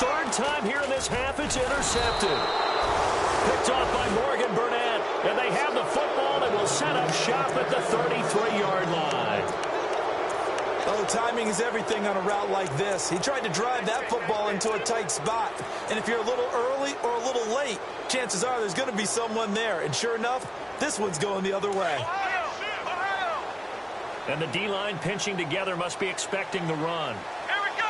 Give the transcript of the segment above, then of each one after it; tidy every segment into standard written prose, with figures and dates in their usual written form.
third time here in this half, it's intercepted. Picked off by Morgan Burnett. And they have the football and will set up shop at the 33-yard line. Oh, timing is everything on a route like this. He tried to drive that football into a tight spot. And if you're a little early or a little late, chances are there's going to be someone there. And sure enough, this one's going the other way. And the D-line pinching together must be expecting the run. Here we go.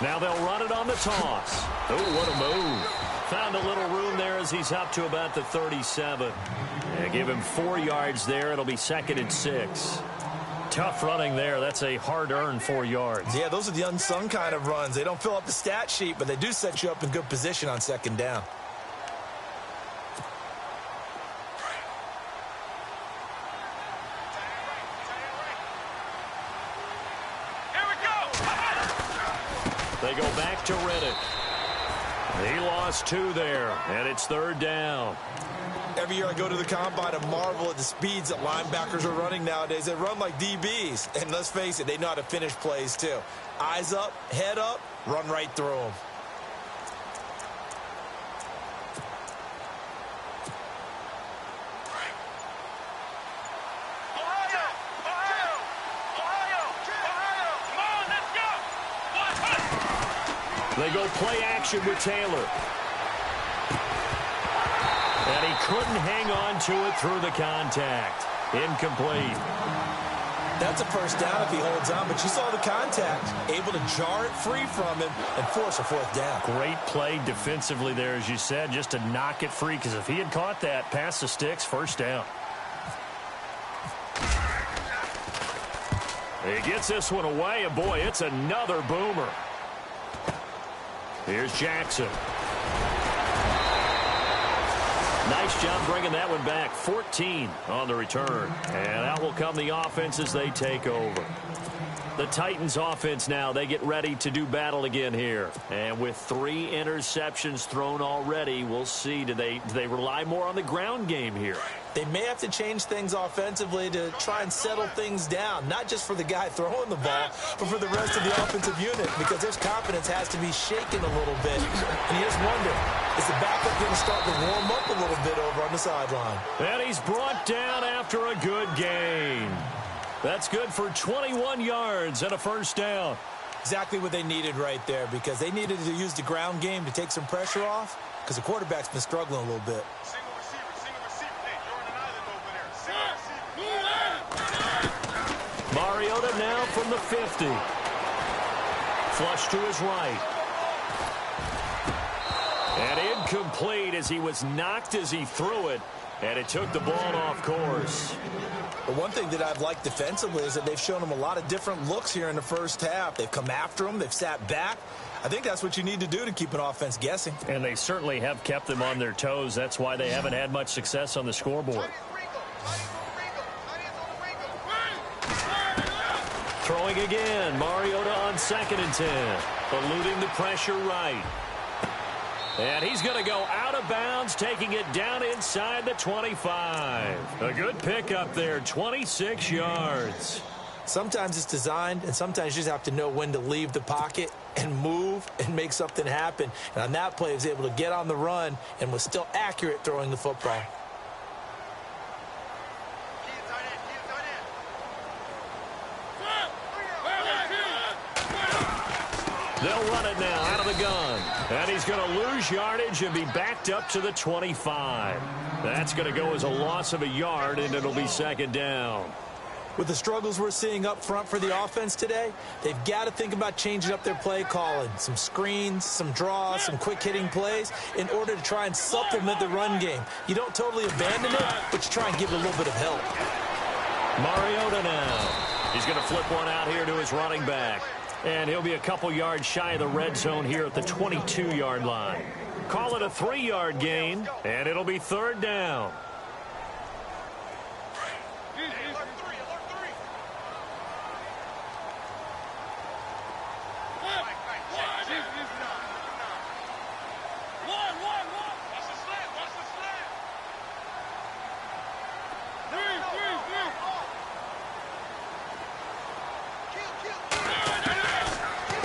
Now they'll run it on the toss. Oh, what a move. Found a little room there as he's up to about the 37. Yeah, give him 4 yards there. It'll be 2nd and 6. Tough running there. That's a hard-earned 4 yards. Yeah, those are the unsung kind of runs. They don't fill up the stat sheet, but they do set you up in good position on 2nd down. Here we go. They go back to Riddick. He lost 2 there, and it's 3rd down. Every year I go to the combine and marvel at the speeds that linebackers are running nowadays. They run like DBs. And let's face it, they know how to finish plays too. Eyes up, head up, run right through them. They go play action with Taylor. And he couldn't hang on to it through the contact. Incomplete. That's a 1st down if he holds on, but you saw the contact. Able to jar it free from him and force a 4th down. Great play defensively there, as you said, just to knock it free, because if he had caught that, past the sticks, 1st down. He gets this one away, and boy, it's another boomer. Here's Jackson. Nice job bringing that one back. 14 on the return. And out will come the offense as they take over. The Titans offense now, they get ready to do battle again here. And with 3 interceptions thrown already, we'll see. Do they rely more on the ground game here? They may have to change things offensively to try and settle things down, not just for the guy throwing the ball, but for the rest of the offensive unit, because their confidence has to be shaken a little bit. And you just wonder, is the backup going to start to warm up a little bit over on the sideline? And he's brought down after a good gain. That's good for 21 yards and a 1st down. Exactly what they needed right there, because they needed to use the ground game to take some pressure off, because the quarterback's been struggling a little bit. Mariota now from the 50. Flush to his right. And incomplete as he was knocked as he threw it. And it took the ball off course. But one thing that I've liked defensively is that they've shown him a lot of different looks here in the 1st half. They've come after him. They've sat back. I think that's what you need to do to keep an offense guessing. And they certainly have kept them on their toes. That's why they haven't had much success on the scoreboard. Throwing again. Mariota on 2nd and 10. Eluding the pressure right. And he's going to go out of bounds, taking it down inside the 25. A good pickup there, 26 yards. Sometimes it's designed, and sometimes you just have to know when to leave the pocket and move and make something happen. And on that play, he was able to get on the run and was still accurate throwing the football. They'll run it now out of the gun. And he's going to lose yardage and be backed up to the 25. That's going to go as a loss of a yard, and it'll be 2nd down. With the struggles we're seeing up front for the offense today, they've got to think about changing up their play calling. Some screens, some draws, some quick-hitting plays in order to try and supplement the run game. You don't totally abandon it, but you try and give it a little bit of help. Mariota now. He's going to flip one out here to his running back. And he'll be a couple yards shy of the red zone here at the 22-yard line. Call it a 3-yard gain, and it'll be 3rd down.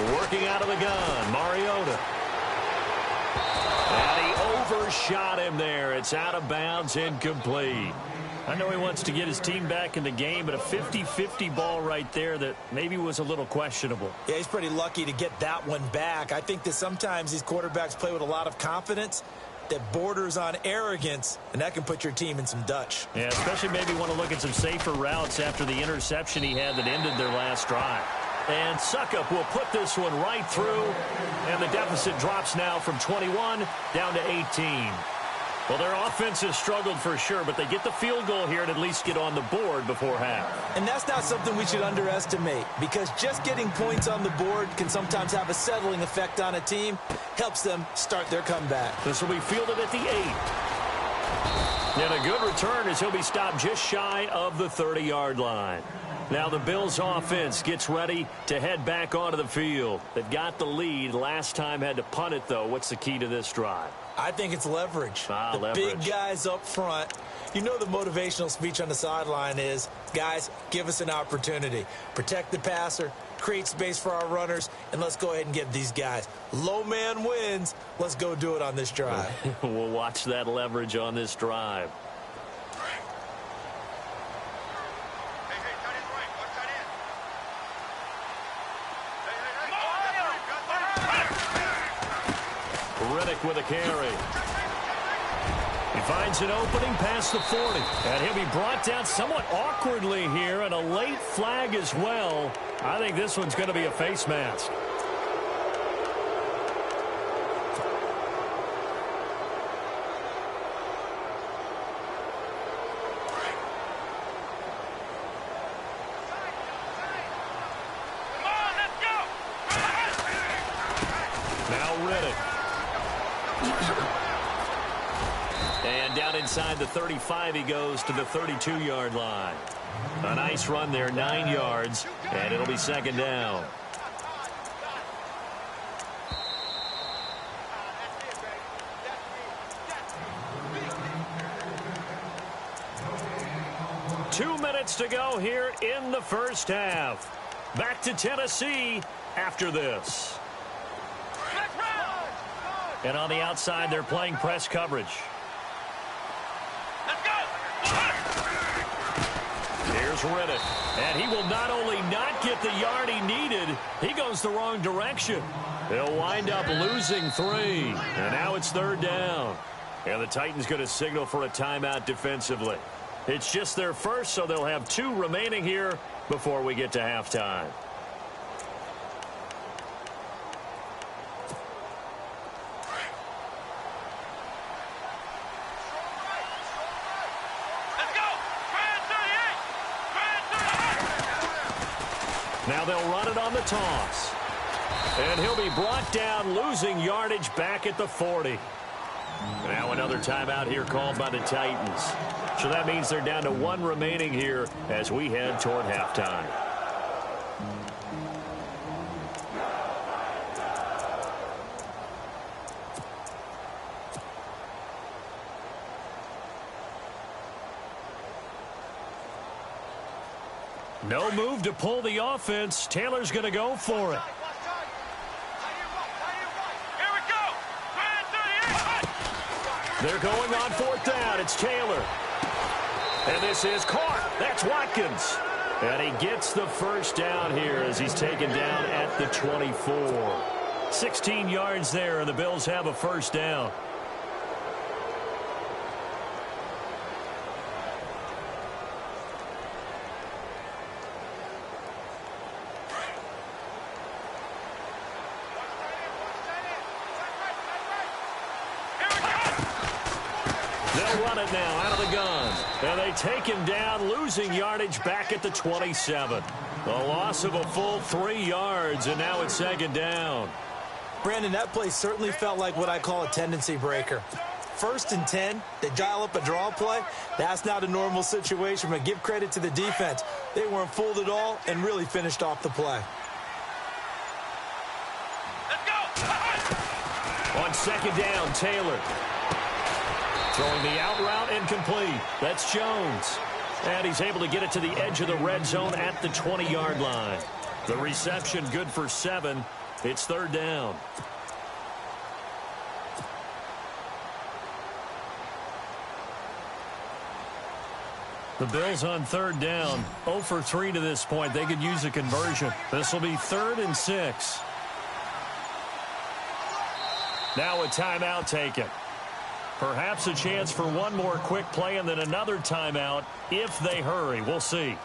Working out of the gun, Mariota. And he overshot him there. It's out of bounds, incomplete. I know he wants to get his team back in the game, but a 50-50 ball right there that maybe was a little questionable. Yeah, he's pretty lucky to get that one back. I think that sometimes these quarterbacks play with a lot of confidence that borders on arrogance, and that can put your team in some Dutch. Yeah, especially maybe want to look at some safer routes after the interception he had that ended their last drive. And Suckup will put this one right through, and the deficit drops now from 21 down to 18. Well, their offense has struggled for sure, but they get the field goal here and at least get on the board before half. And that's not something we should underestimate, because just getting points on the board can sometimes have a settling effect on a team, helps them start their comeback. This will be fielded at the 8. And a good return as he'll be stopped just shy of the 30-yard line. Now the Bills offense gets ready to head back onto the field. They've got the lead. Last time had to punt it, though. What's the key to this drive? I think it's leverage. Leverage. Big guys up front. You know the motivational speech on the sideline is, guys, give us an opportunity. Protect the passer, create space for our runners, and let's go ahead and get these guys. Low man wins. Let's go do it on this drive. We'll watch that leverage on this drive. With a carry. He finds an opening past the 40. And he'll be brought down somewhat awkwardly here, and a late flag as well. I think this one's going to be a face mask. Inside the 35, he goes to the 32-yard line. A nice run there, 9 yards, and it'll be second down. Two minutes to go here in the first half. Back to Tennessee after this. And on the outside, they're playing press coverage. Here's Riddick, and he will not only not get the yard he needed, he goes the wrong direction. They'll wind up losing 3, and now it's third down. And the Titans going to signal for a timeout defensively. It's just their first, so they'll have 2 remaining here before we get to halftime. Now they'll run it on the toss. And he'll be brought down, losing yardage back at the 40. Now another timeout here called by the Titans. So that means they're down to 1 remaining here as we head toward halftime. No move to pull the offense. Taylor's going to go for it. Here we go. They're going on 4th down. It's Taylor. And this is caught. That's Watkins. And he gets the first down here as he's taken down at the 24. 16 yards there, and the Bills have a first down. They'll run it now out of the gun. And they take him down, losing yardage back at the 27. A loss of a full 3 yards, and now it's second down. Brandon, that play certainly felt like what I call a tendency breaker. 1st and 10, they dial up a draw play. That's not a normal situation, but give credit to the defense. They weren't fooled at all and really finished off the play. Let's go. On second down, Taylor. Throwing the out route incomplete. That's Jones. And he's able to get it to the edge of the red zone at the 20-yard line. The reception good for 7. It's third down. The Bills on third down, 0 for 3 to this point. They could use a conversion. This will be 3rd and 6. Now a timeout taken. Perhaps a chance for one more quick play and then another timeout if they hurry. We'll see.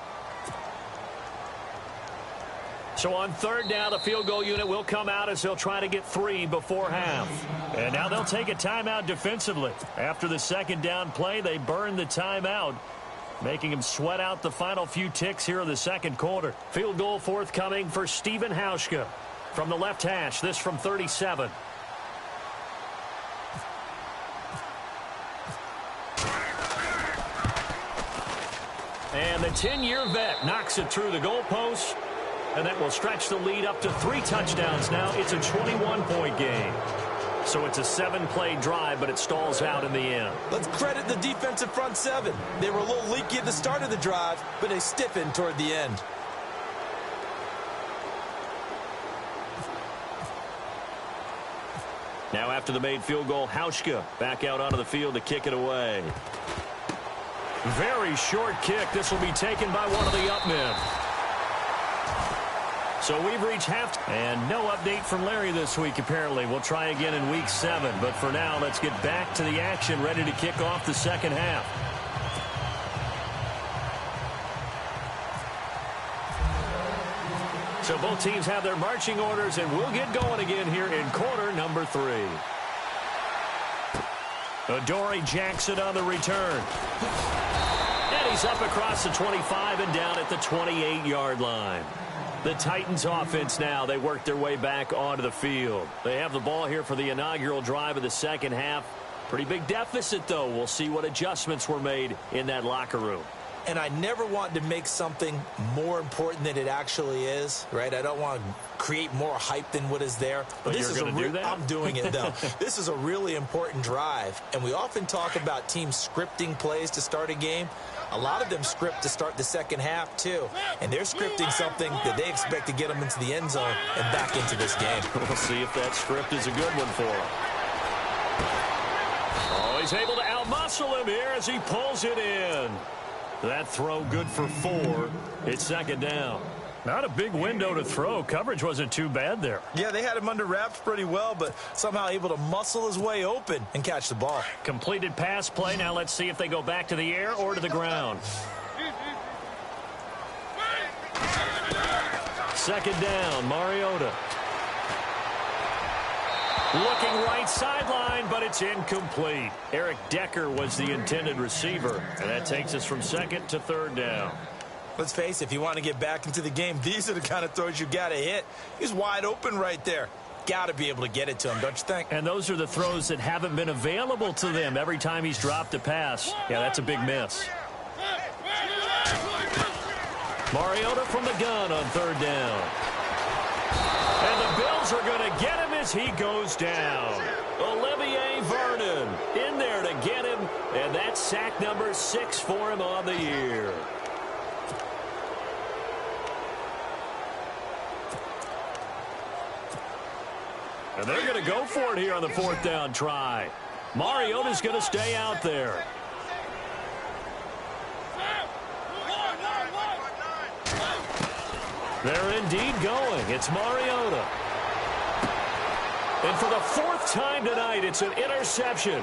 So on third down, the field goal unit will come out as they'll try to get 3 before half. And now they'll take a timeout defensively. After the second down play, they burn the timeout, making him sweat out the final few ticks here in the second quarter. Field goal forthcoming for Stephen Hauschka from the left hash. This from 37. And the 10-year vet knocks it through the goalpost, and that will stretch the lead up to 3 touchdowns now. It's a 21-point game. So it's a 7-play drive, but it stalls out in the end. Let's credit the defensive front 7. They were a little leaky at the start of the drive, but they stiffened toward the end. Now after the made field goal, Hauschka back out onto the field to kick it away. Very short kick. This will be taken by one of the up men. So we've reached half. And no update from Larry this week, apparently. We'll try again in week 7. But for now, let's get back to the action, ready to kick off the second half. So both teams have their marching orders, and we'll get going again here in quarter number 3. Adoree Jackson on the return. And he's up across the 25 and down at the 28-yard line. The Titans offense now, they work their way back onto the field. They have the ball here for the inaugural drive of the second half. Pretty big deficit, though. We'll see what adjustments were made in that locker room. And I never want to make something more important than it actually is, right? I don't want to create more hype than what is there. But this you're going to do that? I'm doing it, though. This is a really important drive. And we often talk about teams scripting plays to start a game. A lot of them script to start the second half, too. And they're scripting something that they expect to get them into the end zone and back into this game. We'll see if that script is a good one for them. Oh, he's able to outmuscle him here as he pulls it in. That throw good for 4. It's second down. Not a big window to throw. Coverage wasn't too bad there. Yeah, they had him under wraps pretty well, but somehow able to muscle his way open and catch the ball. Completed pass play. Now let's see if they go back to the air or to the ground. Second down, Mariota. Looking right sideline, but it's incomplete. Eric Decker was the intended receiver, and that takes us from second to third down. Let's face it, if you want to get back into the game, these are the kind of throws you got to hit. He's wide open right there. Got to be able to get it to him, don't you think? And those are the throws that haven't been available to them every time he's dropped a pass. Yeah, that's a big miss. Mariota from the gun on third down. And the Bills are going to get him as he goes down. Olivier Vernon in there to get him, and that's sack number 6 for him on the year. And they're going to go for it here on the fourth down try. Mariota's going to stay out there. They're indeed going. It's Mariota. And for the 4th time tonight, it's an interception.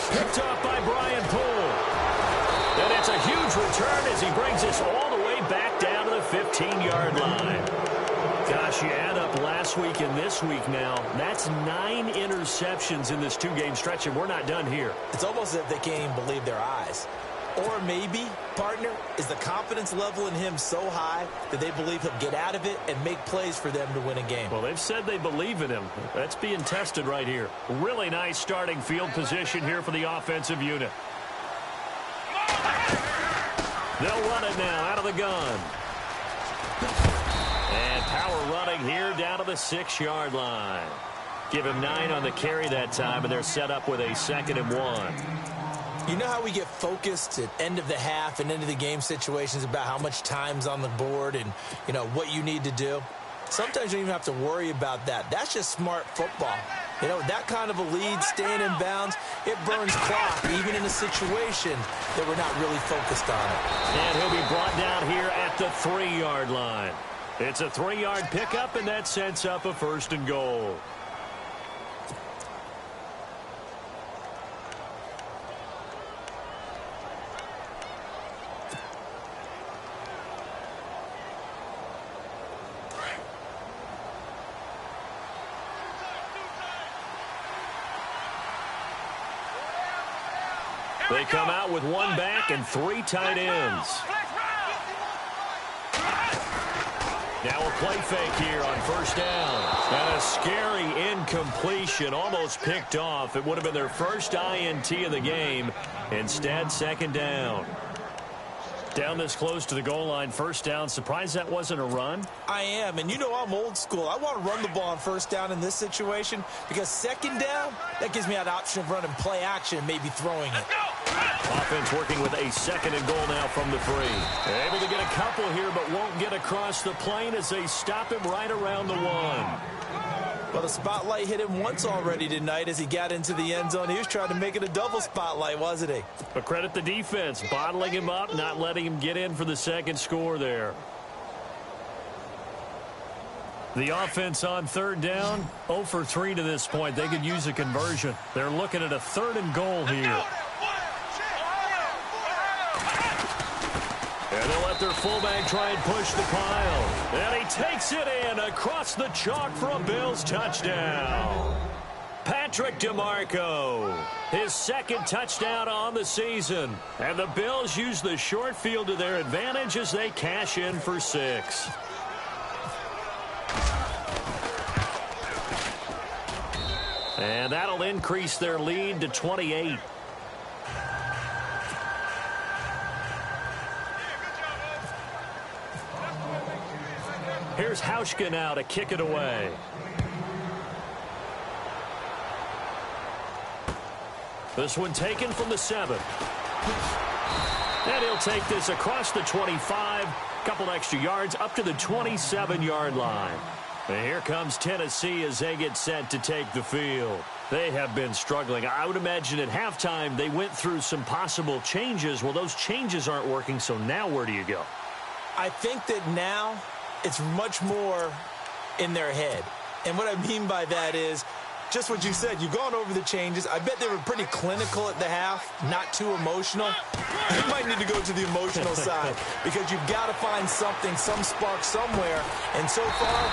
Picked up by Brian Poole. And it's a huge return as he brings us all the way back down to the 15-yard line. Gosh, you add up last week and this week now. That's 9 interceptions in this 2-game stretch, and we're not done here. It's almost as if they can't even believe their eyes. Or maybe, partner, is the confidence level in him so high that they believe he'll get out of it and make plays for them to win a game. Well, they've said they believe in him. That's being tested right here. Really nice starting field position here for the offensive unit. They'll run it now out of the gun. And power running here down to the 6-yard line. Give him 9 on the carry that time, and they're set up with a 2nd and 1. You know how we get focused at end of the half and end of the game situations about how much time's on the board and, you know, what you need to do? Sometimes you don't even have to worry about that. That's just smart football. You know, that kind of a lead, staying in bounds, it burns clock, even in a situation that we're not really focused on it. And he'll be brought down here at the 3-yard line. It's a 3-yard pickup, and that sets up a 1st and goal. They come out with 1 back and 3 tight ends. Now a play fake here on 1st down. And a scary incompletion, almost picked off. It would have been their first INT of the game. Instead, 2nd down. Down this close to the goal line, 1st down. Surprised that wasn't a run? I am, and you know I'm old school. I want to run the ball on 1st down in this situation because 2nd down, that gives me that option of running play action and maybe throwing it. Offense working with a 2nd and goal now from the 3. Able to get a couple here, but won't get across the plane as they stop him right around the 1. Well, the spotlight hit him once already tonight as he got into the end zone. He was trying to make it a double spotlight, wasn't he? But credit the defense, bottling him up, not letting him get in for the 2nd score there. The offense on 3rd down, 0 for 3 to this point. They could use a conversion. They're looking at a 3rd and goal here. And they'll let their fullback try and push the pile. And he takes it in across the chalk for a Bills touchdown. Patrick DeMarco, his 2nd touchdown on the season. And the Bills use the short field to their advantage as they cash in for 6. And that'll increase their lead to 28. Here's Hauschka now to kick it away. This one taken from the 7. And he'll take this across the 25. Couple extra yards up to the 27-yard line. And here comes Tennessee as they get set to take the field. They have been struggling. I would imagine at halftime they went through some possible changes. Well, those changes aren't working, so now where do you go? I think that now it's much more in their head. And what I mean by that is just what you said. You've gone over the changes. I bet they were pretty clinical at the half, not too emotional. You might need to go to the emotional side because you've got to find something, some spark somewhere. And so far,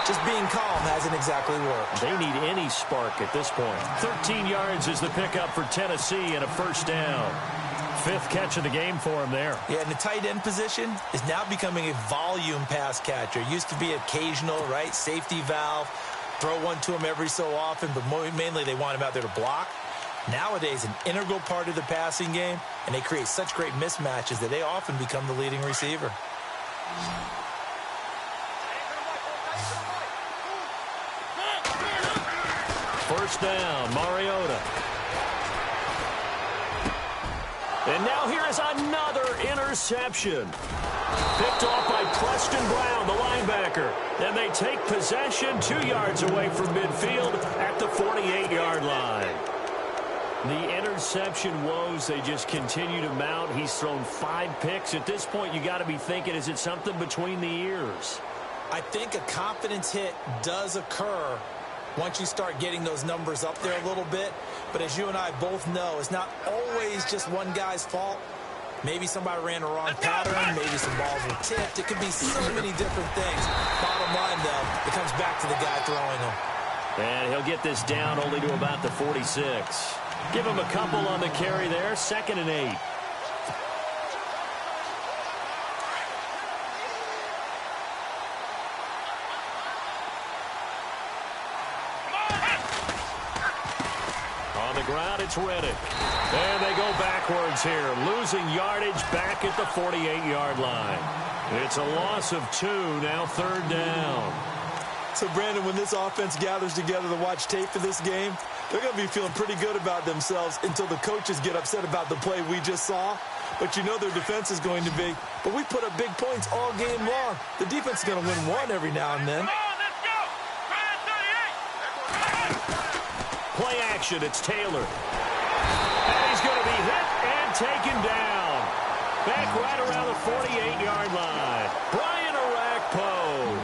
just being calm hasn't exactly worked. They need any spark at this point. 13 yards is the pickup for Tennessee and a 1st down. 5th catch of the game for him there. Yeah, and the tight end position is now becoming a volume pass catcher. Used to be occasional, right? Safety valve. Throw one to him every so often, but mainly they want him out there to block. Nowadays, an integral part of the passing game, and they create such great mismatches that they often become the leading receiver. First down, Mariota. And now here is another interception. Picked off by Preston Brown, the linebacker. And they take possession 2 yards away from midfield at the 48-yard line. The interception woes, they just continue to mount. He's thrown 5 picks. At this point, you got to be thinking, is it something between the ears? I think a confidence hit does occur once you start getting those numbers up there a little bit. But as you and I both know, it's not always just one guy's fault. Maybe somebody ran a wrong pattern. Maybe some balls were tipped. It could be so many different things. Bottom line, though, it comes back to the guy throwing them. And he'll get this down only to about the 46. Give him a couple on the carry there. 2nd and 8. On the ground, it's Reddick. And they go backwards here, losing yardage back at the 48-yard line. It's a loss of 2, now 3rd down. So, Brandon, when this offense gathers together to watch tape for this game, they're going to be feeling pretty good about themselves until the coaches get upset about the play we just saw. but you know their defense is going to be. But we put up big points all game long. The defense is going to win one every now and then. Come on, let's go. Try it, 38. Play action, it's Taylor. And he's going to be hit and taken down. Back right around the 48-yard line. Brian Arakpo.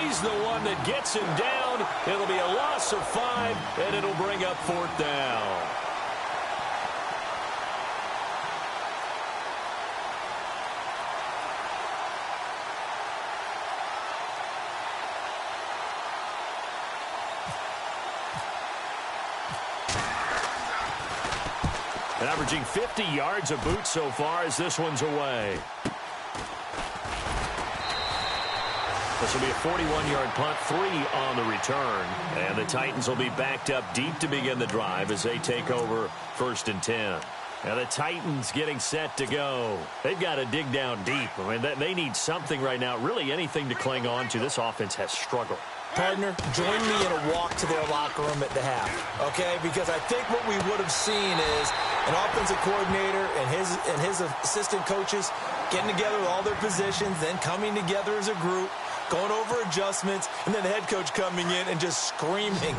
He's the one that gets him down. It'll be a loss of 5, and it'll bring up 4th down. And averaging 50 yards a boot so far as this one's away. This will be a 41-yard punt, 3 on the return. And the Titans will be backed up deep to begin the drive as they take over 1st and 10. And the Titans getting set to go. They've got to dig down deep. I mean, they need something right now, really anything to cling on to. This offense has struggled. Partner, join me in a walk to their locker room at the half, okay? Because I think what we would have seen is an offensive coordinator and his assistant coaches getting together with all their positions, then coming together as a group, going over adjustments, and then the head coach coming in and just screaming,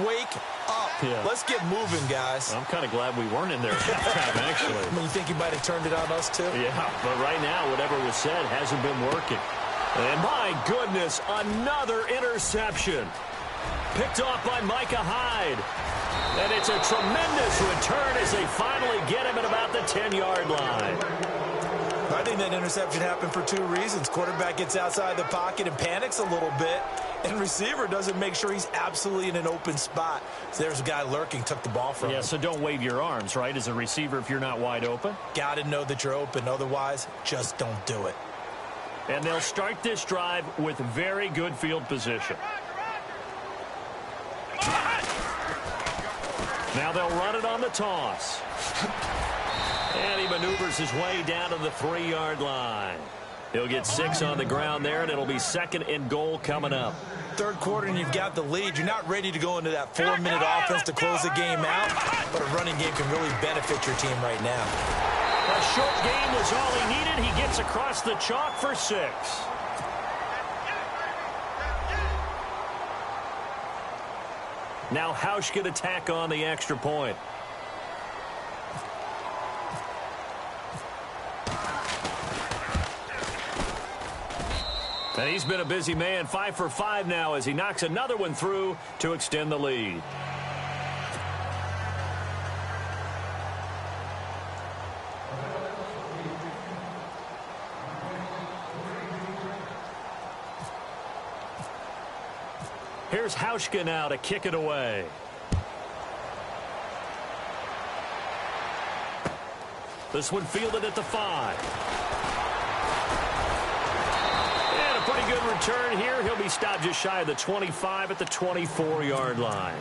wake up. Yeah. Let's get moving, guys. I'm kind of glad we weren't in there at halftime, actually. I mean, you think he might have turned it on us, too? Yeah, but right now, whatever was said hasn't been working. And my goodness, another interception. Picked off by Micah Hyde. And it's a tremendous return as they finally get him at about the 10-yard line. I think that interception happened for 2 reasons. Quarterback gets outside the pocket and panics a little bit, and receiver doesn't make sure he's absolutely in an open spot. So there's a guy lurking, took the ball from him. Yeah, so don't wave your arms, right, as a receiver if you're not wide open. Got to know that you're open. Otherwise, just don't do it. And they'll start this drive with very good field position. Now they'll run it on the toss. And he maneuvers his way down to the 3-yard line. He'll get 6 on the ground there, and it'll be 2nd and goal coming up. 3rd quarter, and you've got the lead. You're not ready to go into that 4-minute offense to close the game out, but a running game can really benefit your team right now. A short game was all he needed. He gets across the chalk for 6. Now Hausch can attack on the extra point. And he's been a busy man, 5 for 5 now as he knocks another one through to extend the lead. Here's Hauschka now to kick it away. This one fielded at the 5. And a pretty good return here. He'll be stopped just shy of the 25 at the 24-yard line.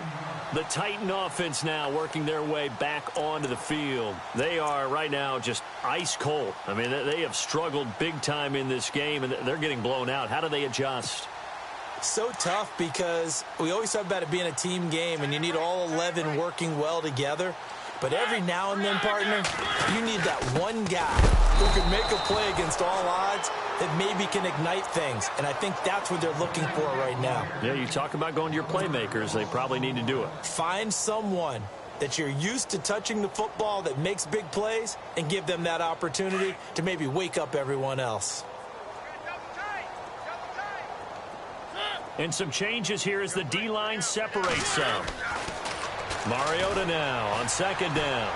The Titan offense now working their way back onto the field. They are right now just ice cold. I mean, they have struggled big time in this game, and they're getting blown out. How do they adjust? So tough because we always talk about it being a team game, and you need all 11 working well together. But every now and then, partner, you need that one guy who can make a play against all odds that maybe can ignite things. And I think that's what they're looking for right now. Yeah, you talk about going to your playmakers. They probably need to do it. Find someone that you're used to touching the football that makes big plays and give them that opportunity to maybe wake up everyone else. And some changes here as the D-line separates some. Mariota now on 2nd down.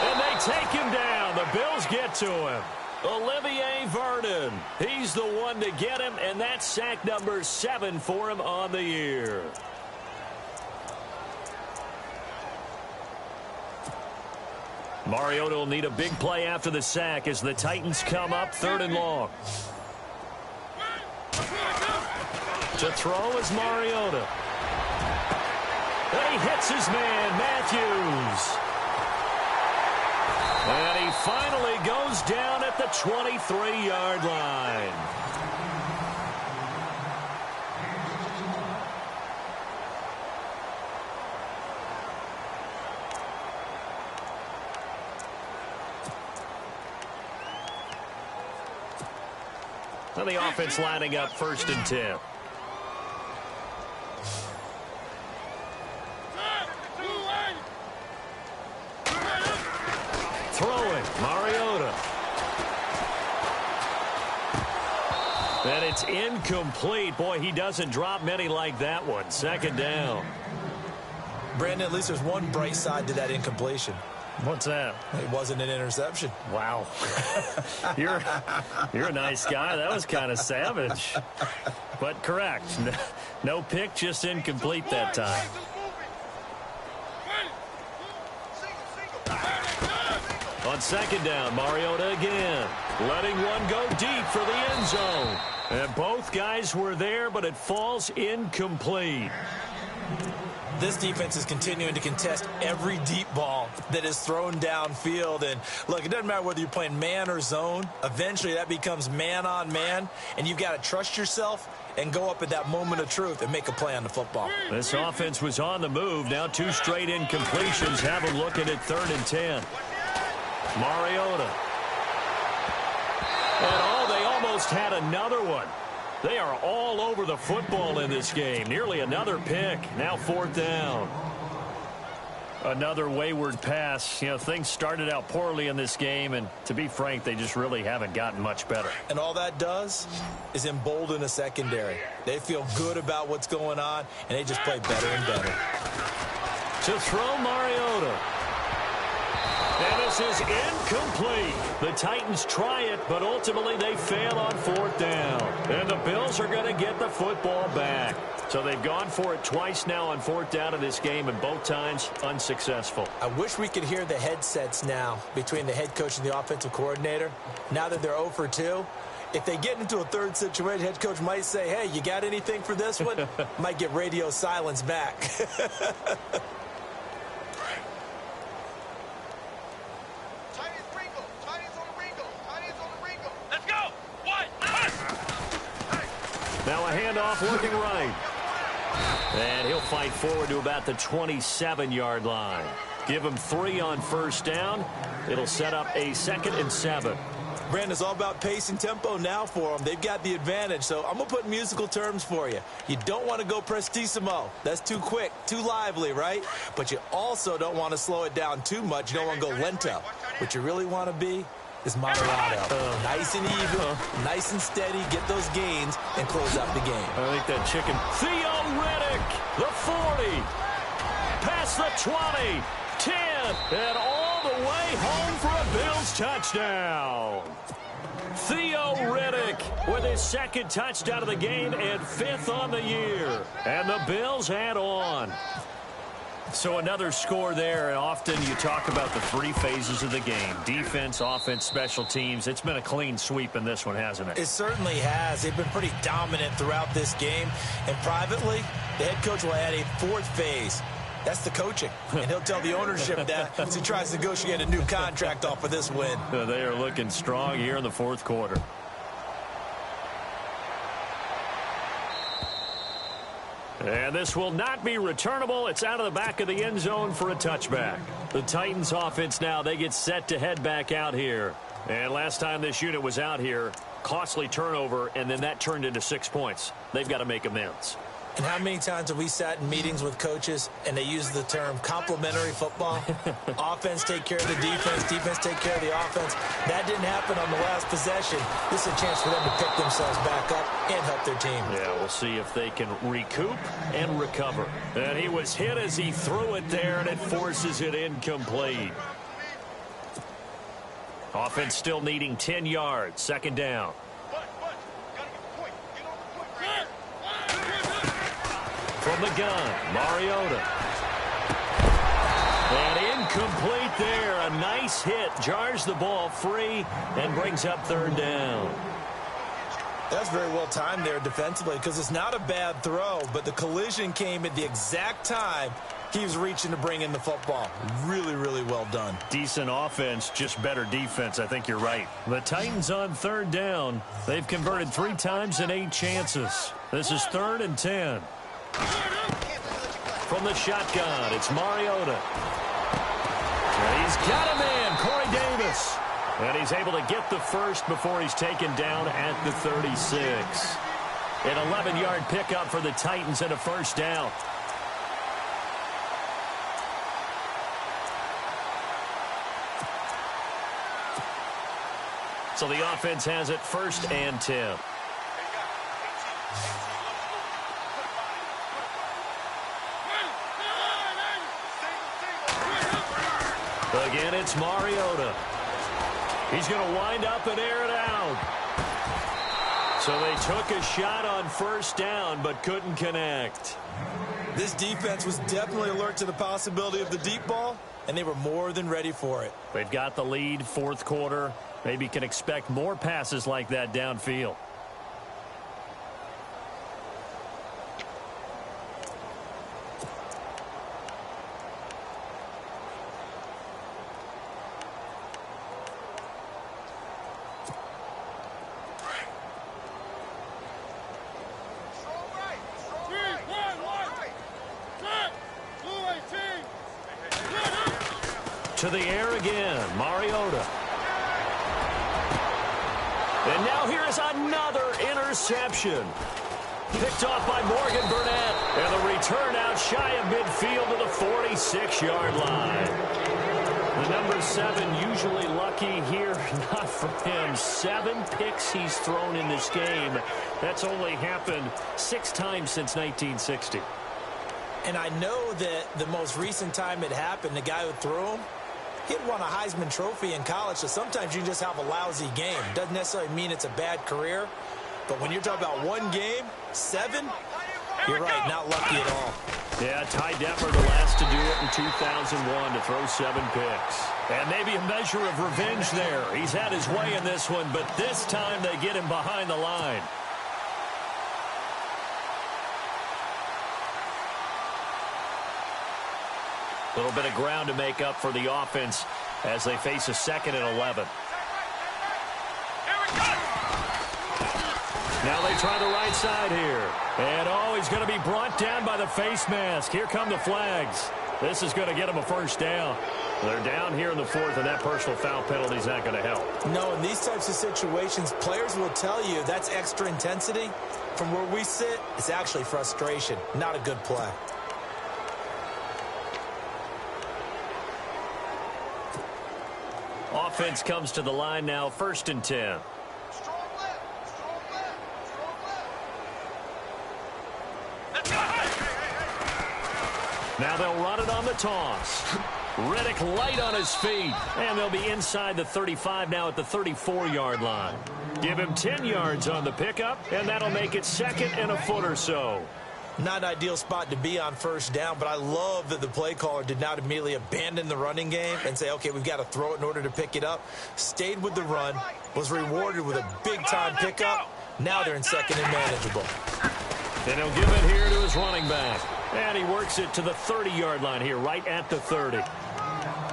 And they take him down. The Bills get to him. Olivier Vernon. He's the one to get him, and that's sack number 7 for him on the year. Mariota will need a big play after the sack as the Titans come up 3rd and long. To throw is Mariota. And he hits his man, Matthews. And he finally goes down at the 23-yard line. And the offense lining up 1st and 10. Throwing, Mariota. And it's incomplete. Boy, he doesn't drop many like that one. 2nd down. Brandon, at least there's one bright side to that incompletion. What's that? It wasn't an interception. Wow. You're a nice guy. That was kind of savage. But correct. No pick, just incomplete that time. On 2nd down, Mariota again. Letting one go deep for the end zone. And both guys were there, but it falls incomplete. This defense is continuing to contest every deep ball that is thrown downfield. And, look, it doesn't matter whether you're playing man or zone. Eventually, that becomes man-on-man, and you've got to trust yourself and go up at that moment of truth and make a play on the football. This offense was on the move. Now 2 straight incompletions have them looking at 3rd and 10. Mariota. And, they almost had another one. They are all over the football in this game. Nearly another pick. Now 4th down. Another wayward pass. You know, things started out poorly in this game, and to be frank, they just really haven't gotten much better. And all that does is embolden a secondary. They feel good about what's going on, and they just play better and better. To throw, Mariota. And this is incomplete. The Titans try it, but ultimately they fail on 4th down. And the Bills are going to get the football back. So they've gone for it twice now on 4th down in this game, and both times unsuccessful. I wish we could hear the headsets now between the head coach and the offensive coordinator. Now that they're 0 for 2, if they get into a 3rd situation, head coach might say, hey, you got anything for this one? Might get radio silence back. Now a handoff looking right. And he'll fight forward to about the 27-yard line. Give him 3 on 1st down. It'll set up a 2nd and 7. Brandon, it's all about pace and tempo now for them. They've got the advantage, so I'm going to put musical terms for you. You don't want to go prestissimo. That's too quick, too lively, right? But you also don't want to slow it down too much. You don't want to go lento. What you really want to be is moderato. Nice and even, nice and steady, get those gains, and close out the game. I think that chicken. Theo Riddick, the 40, past the 20, 10, and all the way home for a Bills touchdown. Theo Riddick with his 2nd touchdown of the game and 5th on the year. And the Bills add on. So another score there, and often you talk about the 3 phases of the game. Defense, offense, special teams. It's been a clean sweep in this one, hasn't it? It certainly has. They've been pretty dominant throughout this game. And privately, the head coach will add a 4th phase. That's the coaching. And he'll tell the ownership that as he tries to negotiate a new contract off of this win. They are looking strong here in the 4th quarter. And this will not be returnable. It's out of the back of the end zone for a touchback. The Titans offense now, they get set to head back out here. And last time this unit was out here, costly turnover, and then that turned into 6 points. They've got to make amends. And how many times have we sat in meetings with coaches and they use the term complementary football? Offense take care of the defense, defense take care of the offense. That didn't happen on the last possession. This is a chance for them to pick themselves back up and help their team. Yeah, we'll see if they can recoup and recover. And he was hit as he threw it there, and it forces it incomplete. Offense still needing 10 yards. 2nd down. From the gun, Mariota. And incomplete there. A nice hit. Jars the ball free and brings up 3rd down. That's very well timed there defensively because it's not a bad throw, but the collision came at the exact time he was reaching to bring in the football. Really, really well done. Decent offense, just better defense. I think you're right. The Titans on 3rd down. They've converted 3 times in 8 chances. This is 3rd and 10. From the shotgun, it's Mariota. And he's got a man, Corey Davis. And he's able to get the first before he's taken down at the 36. An 11-yard pickup for the Titans and a first down. So the offense has it 1st and 10. Again, it's Mariota. He's going to wind up and air it out. So they took a shot on 1st down but couldn't connect. This defense was definitely alert to the possibility of the deep ball, and they were more than ready for it. They've got the lead, 4th quarter. Maybe can expect more passes like that downfield. To the air again, Mariota. And now here's another interception. Picked off by Morgan Burnett. And the return out shy of midfield to the 46-yard line. The number 7 usually lucky here. Not for him. 7 picks he's thrown in this game. That's only happened 6 times since 1960. And I know that the most recent time it happened, the guy who threw him, he had won a Heisman Trophy in college, so sometimes you just have a lousy game. Doesn't necessarily mean it's a bad career, but when you're talking about one game, 7, you're right, not lucky at all. Yeah, Ty Detmer, the last to do it in 2001, to throw 7 picks. And maybe a measure of revenge there. He's had his way in this one, but this time they get him behind the line. A little bit of ground to make up for the offense as they face a 2nd and 11. Now they try the right side here. And, he's going to be brought down by the face mask. Here come the flags. This is going to get him a first down. They're down here in the 4th, and that personal foul penalty is not going to help. No, in these types of situations, players will tell you that's extra intensity. From where we sit, it's actually frustration, not a good play. Offense comes to the line now, 1st and 10. Now they'll run it on the toss. Riddick light on his feet. And they'll be inside the 35 now at the 34-yard line. Give him 10 yards on the pickup, and that'll make it 2nd and a foot or so. Not an ideal spot to be on 1st down, but I love that the play caller did not immediately abandon the running game and say, okay, we've got to throw it in order to pick it up. Stayed with the run, was rewarded with a big-time pickup. Now they're in 2nd and manageable. And he'll give it here to his running back. And he works it to the 30-yard line here, right at the 30.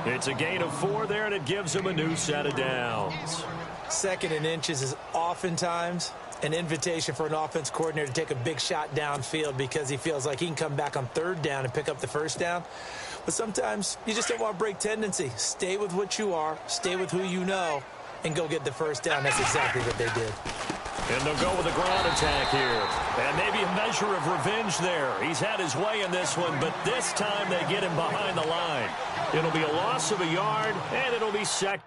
It's a gain of 4 there, and it gives him a new set of downs. 2nd and inches is oftentimes an invitation for an offense coordinator to take a big shot downfield because he feels like he can come back on 3rd down and pick up the 1st down. But sometimes you just don't want to break tendency. Stay with what you are, stay with who you know, and go get the 1st down. That's exactly what they did. And they'll go with a ground attack here. And maybe a measure of revenge there. He's had his way in this one, but this time they get him behind the line. It'll be a loss of a yard, and it'll be 2nd.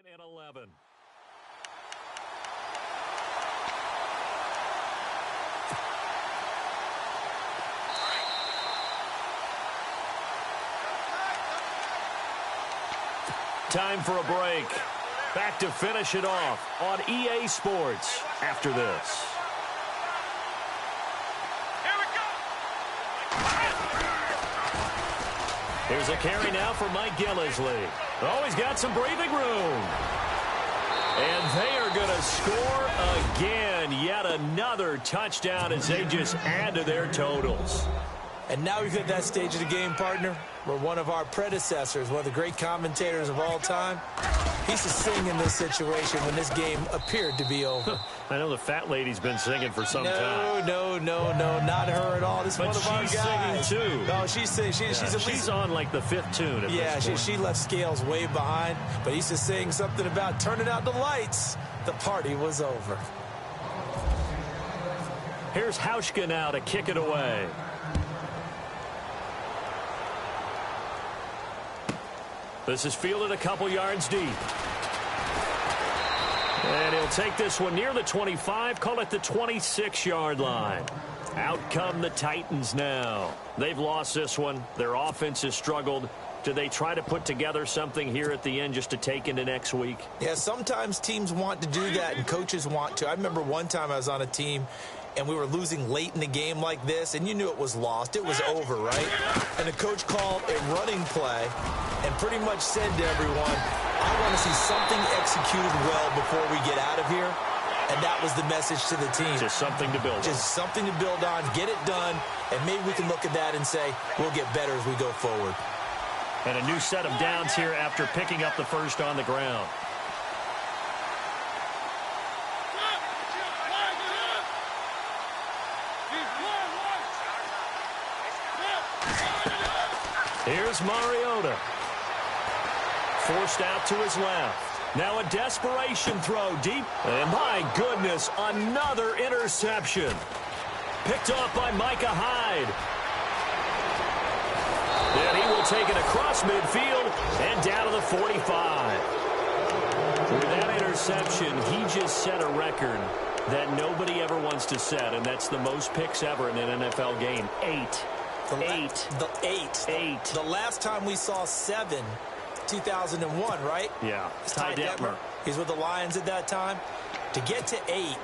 And 11. Time for a break. Back to finish it off on EA Sports after this. Here's a carry now for Mike Gillisley. Oh, he's got some breathing room. And they are going to score again. Yet another touchdown as they just add to their totals. And now we've hit that stage of the game, partner, where one of our predecessors, one of the great commentators of all time, he used to sing in this situation when this game appeared to be over. I know the fat lady's been singing for some time. No, not her at all. This is one of our guys. She's singing, too. No, she's singing. She's on, like, the 5th tune at this point. She left Scales way behind, but he used to sing something about turning out the lights. The party was over. Here's Hauschka now to kick it away. This is fielded a couple yards deep. And he'll take this one near the 25, call it the 26-yard line. Out come the Titans now. They've lost this one. Their offense has struggled. Do they try to put together something here at the end just to take into next week? Yeah, sometimes teams want to do that and coaches want to. I remember one time I was on a team and we were losing late in the game like this, and you knew it was lost. It was over, right? And the coach called a running play and pretty much said to everyone, I want to see something executed well before we get out of here. And that was the message to the team. Just something to build on. Just something to build on, get it done, and maybe we can look at that and say, we'll get better as we go forward. And a new set of downs here after picking up the first on the ground. Here's Mariota. Forced out to his left. Now a desperation throw deep. And my goodness, another interception. Picked off by Micah Hyde. And he will take it across midfield and down to the 45. With that interception, he just set a record that nobody ever wants to set, and that's the most picks ever in an NFL game. 8. The last time we saw 7, 2001, right? Yeah. Ty Detmer. He's with the Lions at that time. To get to 8,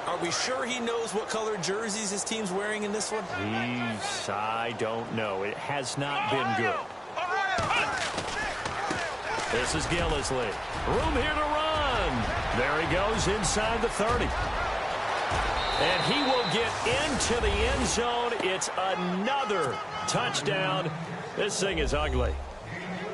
are we sure he knows what color jerseys his team's wearing in this one? I don't know. It has not been good. This is Gillisley. Room here to run. There he goes inside the 30. And he will get into the end zone. It's another touchdown. This thing is ugly.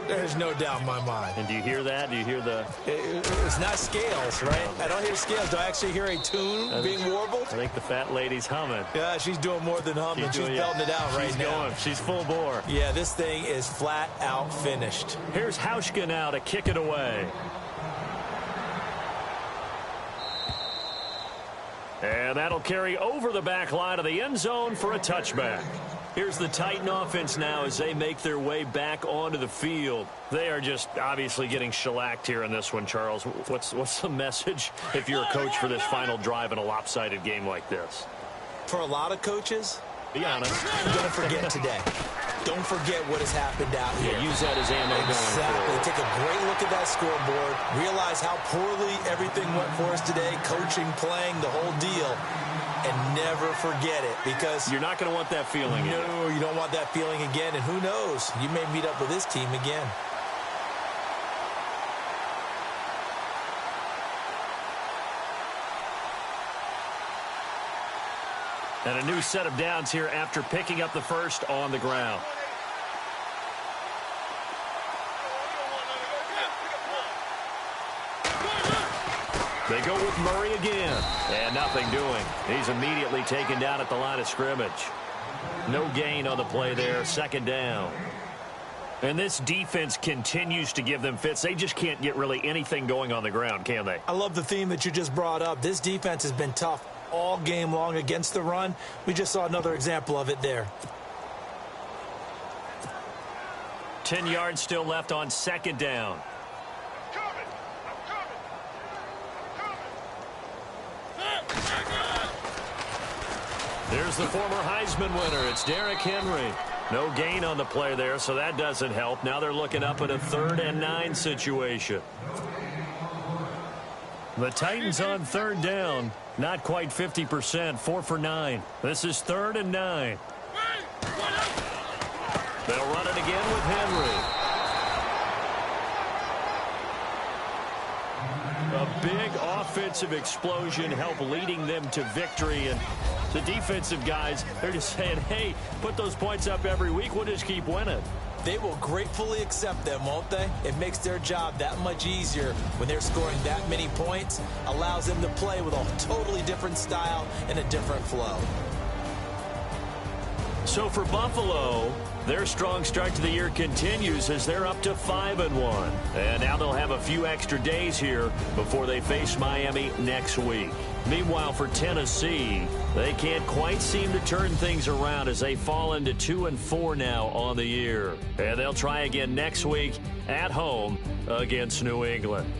There's no doubt in my mind. And do you hear that? Do you hear the... It's not scales, right? I don't hear scales. Do I actually hear a tune being warbled? I think the fat lady's humming. Yeah, she's doing more than humming. She's belting it out right now. She's full bore. Yeah, this thing is flat out finished. Here's Hauschka now to kick it away. And that'll carry over the back line of the end zone for a touchback. Here's the Titan offense now as they make their way back onto the field. They are just obviously getting shellacked here in this one, Charles. What's the message if you're a coach for this final drive in a lopsided game like this? For a lot of coaches, be honest, don't forget today. Don't forget what has happened out here. Yeah, use that as ammo going forward. Take a great look at that scoreboard. Realize how poorly everything went for us today. Coaching, playing, the whole deal. And never forget it, because you're not going to want that feeling again. No, you don't want that feeling again. And who knows? You may meet up with this team again. And a new set of downs here after picking up the first on the ground. They go with Murray again. And nothing doing. He's immediately taken down at the line of scrimmage. No gain on the play there. Second down. And this defense continues to give them fits. They just can't get really anything going on the ground, can they? I love the theme that you just brought up. This defense has been tough all game long against the run. We just saw another example of it there. 10 yards still left on second down. Here's the former Heisman winner. It's Derrick Henry. No gain on the play there, so that doesn't help. Now they're looking up at a 3rd and 9 situation. The Titans on third down. Not quite 50%. 4 for 9. This is 3rd and 9. They'll run it again with Henry. A big offensive explosion helped leading them to victory. And the defensive guys, they're just saying, hey, put those points up every week. We'll just keep winning. They will gratefully accept them, won't they? It makes their job that much easier when they're scoring that many points. Allows them to play with a totally different style and a different flow. So for Buffalo, their strong start to the year continues as they're up to 5-1. And now they'll have a few extra days here before they face Miami next week. Meanwhile, for Tennessee, they can't quite seem to turn things around as they fall into 2-4 now on the year. And they'll try again next week at home against New England.